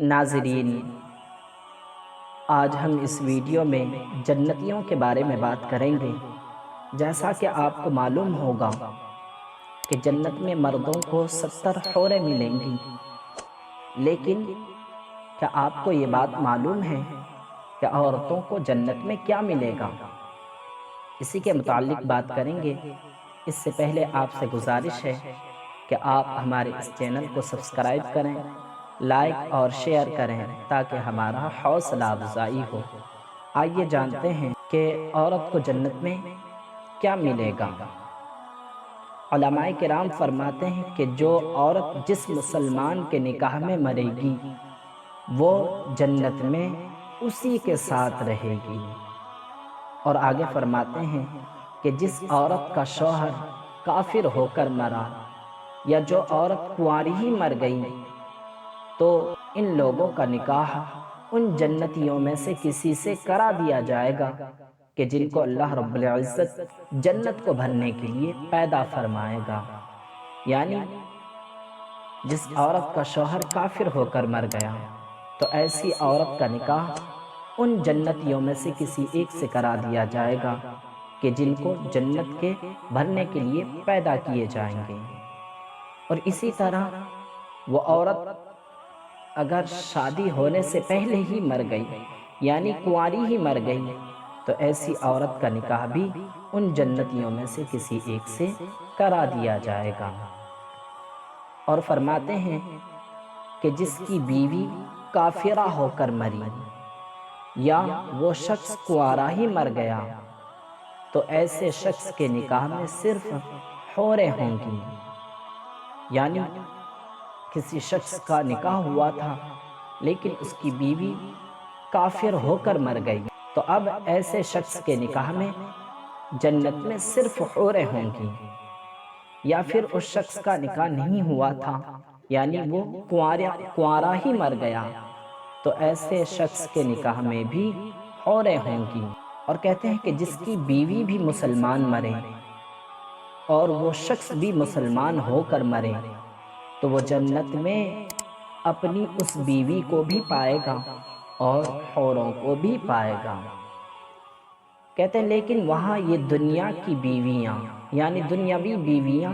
ناظرین، آج ہم اس ویڈیو میں جنتیوں کے بارے میں بات کریں گے۔ جیسا کہ آپ کو معلوم ہوگا کہ جنت میں مردوں کو 70 حوریں ملیں گی، لیکن کیا آپ کو یہ بات معلوم ہے کہ عورتوں کو جنت میں کیا ملے گا؟ اسی کے متعلق بات کریں گے۔ اس سے پہلے آپ سے گزارش ہے کہ آپ ہمارے اس چینل کو سبسکرائب کریں، لائک اور شیئر کریں تاکہ ہمارا حوصلہ افزائی ہو۔ آئیے جانتے ہیں کہ عورت کو جنت میں کیا ملے گا۔ علماء کرام فرماتے ہیں کہ جو عورت جس مسلمان کے نکاح میں مرے گی وہ جنت میں اسی کے ساتھ رہے گی۔ اور آگے فرماتے ہیں کہ جس عورت کا شوہر کافر ہو کر مرا یا جو عورت کنواری ہی مر گئی تو ان لوگوں کا نکاح ان جنتیوں میں سے کسی سے کرا دیا جائے گا کہ جن کو اللہ رب العزت جنت کو بھرنے کے لیے پیدا فرمائے گا۔ یعنی جس عورت کا شوہر کافر ہو کر مر گیا تو ایسی عورت کا نکاح ان جنتیوں میں سے کسی ایک سے کرا دیا جائے گا کہ جن کو جنت کے بھرنے کے لیے پیدا کیے جائیں گے۔ اور اسی طرح وہ عورت اگر شادی ہونے سے پہلے ہی مر گئی یعنی کنواری ہی مر گئی تو ایسی عورت کا نکاح بھی ان جنتیوں میں سے کسی ایک سے کرا دیا جائے گا۔ اور فرماتے ہیں کہ جس کی بیوی کافرہ ہو کر مری یا وہ شخص کنوارا ہی مر گیا تو ایسے شخص کے نکاح میں صرف حوریں ہوں گی۔ یعنی کسی شخص کا نکاح ہوا تھا لیکن اس کی بیوی کافر ہو کر مر گئی تو اب ایسے شخص کے نکاح میں جنت میں صرف حوریں ہوں گی۔ یا پھر اس شخص کا نکاح نہیں ہوا تھا یعنی وہ کنوارا ہی مر گیا تو ایسے شخص کے نکاح میں بھی حوریں ہوں گی۔ اور کہتے ہیں کہ جس کی بیوی بھی مسلمان مرے اور وہ شخص بھی مسلمان ہو کر مرے تو وہ جنت میں اپنی اس بیوی کو بھی پائے گا اور حوروں کو بھی پائے گا۔ کہتے ہیں لیکن وہاں یہ دنیا کی بیویاں یعنی دنیاوی بیویاں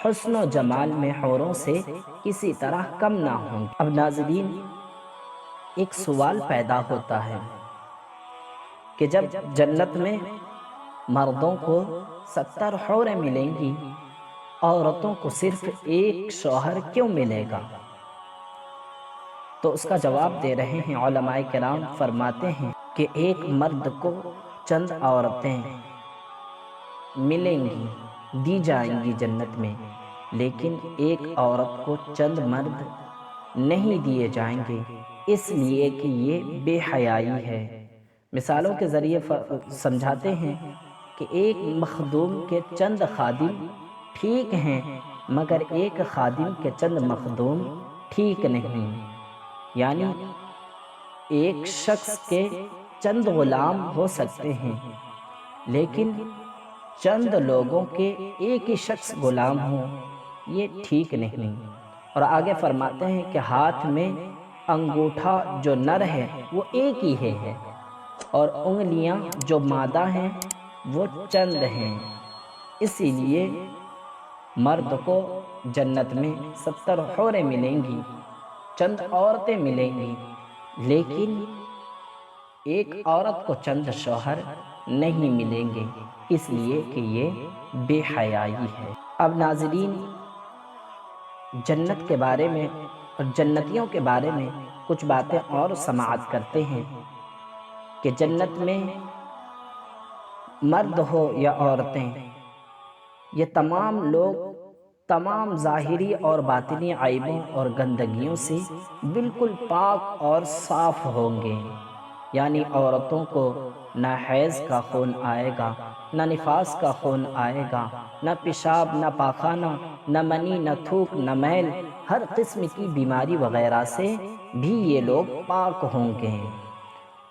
حسن و جمال میں حوروں سے کسی طرح کم نہ ہوں۔ اب ناظرین، ایک سوال پیدا ہوتا ہے کہ جب جنت میں مردوں کو 70 حوریں ملیں گی، عورتوں کو صرف ایک شوہر کیوں ملے گا؟ تو اس کا جواب دے رہے ہیں علماء کرام، فرماتے ہیں کہ ایک مرد کو چند عورتیں ملیں گی، دی جائیں گی جنت میں، لیکن ایک عورت کو چند مرد نہیں دیے جائیں گے اس لیے کہ یہ بے حیائی ہے۔ مثالوں کے ذریعے سمجھاتے ہیں کہ ایک مخدوم کے چند خادم ٹھیک ہیں مگر ایک خادم کے چند مخدوم ٹھیک نہیں۔ یعنی ایک شخص کے چند غلام ہو سکتے ہیں لیکن چند لوگوں کے ایک ہی شخص غلام ہوں، یہ ٹھیک نہیں۔ اور آگے فرماتے ہیں کہ ہاتھ میں انگوٹھا جو نر ہے وہ ایک ہی ہے اور انگلیاں جو مادہ ہیں وہ چند ہیں۔ اسی لیے مرد کو جنت میں 70 حوریں ملیں گی، چند عورتیں ملیں گی، لیکن ایک عورت کو چند شوہر نہیں ملیں گے اس لیے کہ یہ بے حیائی ہے۔ اب ناظرین، جنت کے بارے میں اور جنتیوں کے بارے میں کچھ باتیں اور سماعت کرتے ہیں کہ جنت میں مرد ہو یا عورتیں، یہ تمام لوگ تمام ظاہری اور باطنی عیبوں اور گندگیوں سے بالکل پاک اور صاف ہوں گے۔ یعنی عورتوں کو نہ حیض کا خون آئے گا، نہ نفاس کا خون آئے گا، نہ پیشاب، نہ پاخانہ، نہ منی، نہ تھوک، نہ میل، ہر قسم کی بیماری وغیرہ سے بھی یہ لوگ پاک ہوں گے۔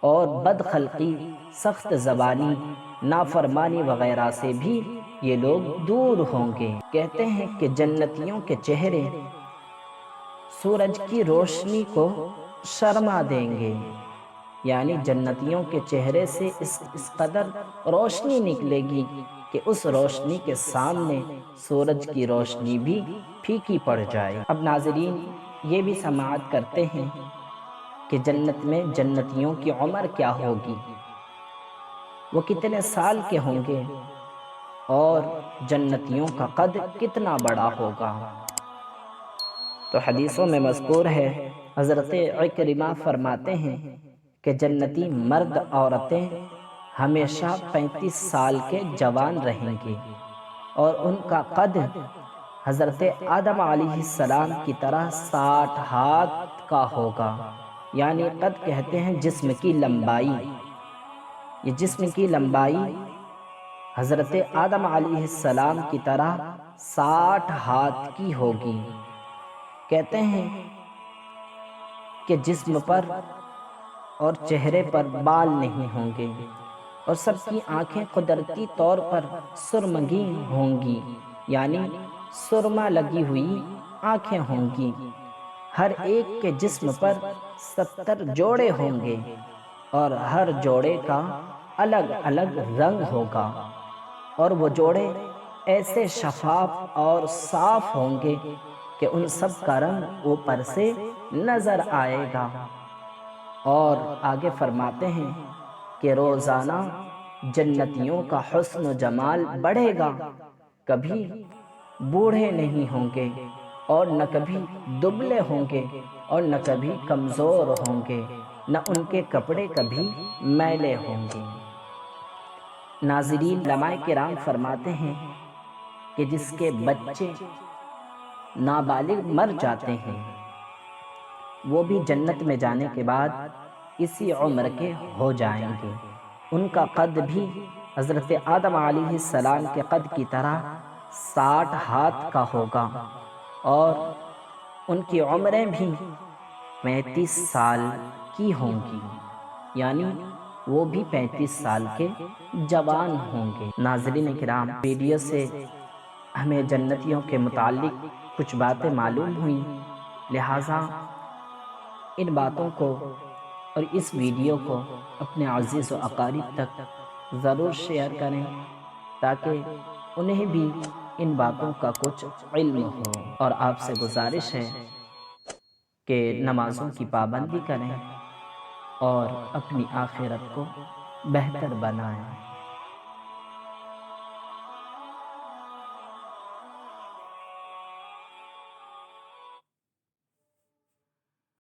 اور بد خلقی، سخت زبانی، نافرمانی وغیرہ سے بھی یہ لوگ دور ہوں گے۔ کہتے ہیں کہ جنتیوں کے چہرے سورج کی روشنی کو شرما دیں گے، یعنی جنتیوں کے چہرے سے اس قدر روشنی نکلے گی کہ اس روشنی کے سامنے سورج کی روشنی بھی پھیکی پڑ جائے۔ اب ناظرین یہ بھی سماعت کرتے ہیں کہ جنت میں جنتیوں کی عمر کیا ہوگی، وہ کتنے سال کے ہوں گے، اور جنتیوں کا قد کتنا بڑا ہوگا۔ تو حدیثوں میں مذکور ہے، حضرت عکرمہ فرماتے ہیں کہ جنتی مرد عورتیں ہمیشہ 35 سال کے جوان رہیں گے، اور ان کا قد حضرت آدم علیہ السلام کی طرح 60 ہاتھ کا ہوگا۔ یعنی قد کہتے ہیں جسم کی لمبائی، یہ جسم کی لمبائی حضرت آدم علیہ السلام کی طرح 60 ہاتھ کی ہوگی۔ کہتے ہیں کہ جسم پر اور چہرے پر بال نہیں ہوں گے، اور سب کی آنکھیں قدرتی طور پر سرمگی ہوں گی، یعنی سرما لگی ہوئی آنکھیں ہوں گی۔ ہر ایک کے جسم پر 70 جوڑے ہوں گے، اور ہر جوڑے کا الگ الگ رنگ ہوگا، اور وہ جوڑے ایسے شفاف اور صاف ہوں گے کہ ان سب کا رنگ اوپر سے نظر آئے گا۔ اور آگے فرماتے ہیں کہ روزانہ جنتیوں کا حسن و جمال بڑھے گا، کبھی بوڑھے نہیں ہوں گے، اور نہ کبھی دبلے ہوں گے، اور نہ کبھی کمزور ہوں گے، نہ ان کے کپڑے کبھی میلے ہوں گے۔ ناظرین علماء کرام فرماتے ہیں کہ جس کے بچے نابالغ مر جاتے ہیں، وہ بھی جنت میں جانے کے بعد اسی عمر کے ہو جائیں گے۔ ان کا قد بھی حضرت آدم علیہ السلام کے قد کی طرح 60 ہاتھ کا ہوگا، اور ان کی عمریں بھی 35 سال کی ہوں گی، یعنی وہ بھی 35 سال کے جوان ہوں گے۔ ناظرین کرام، ویڈیو سے ہمیں جنتیوں کے متعلق کچھ باتیں معلوم ہوئیں، لہٰذا ان باتوں کو اور اس ویڈیو کو اپنے عزیز و اقارب تک ضرور شیئر کریں، تاکہ انہیں بھی ان باتوں کا کچھ علم ہو۔ اور آپ سے گزارش ہے کہ نمازوں کی پابندی کریں اور اپنی آخرت کو بہتر بنائیں۔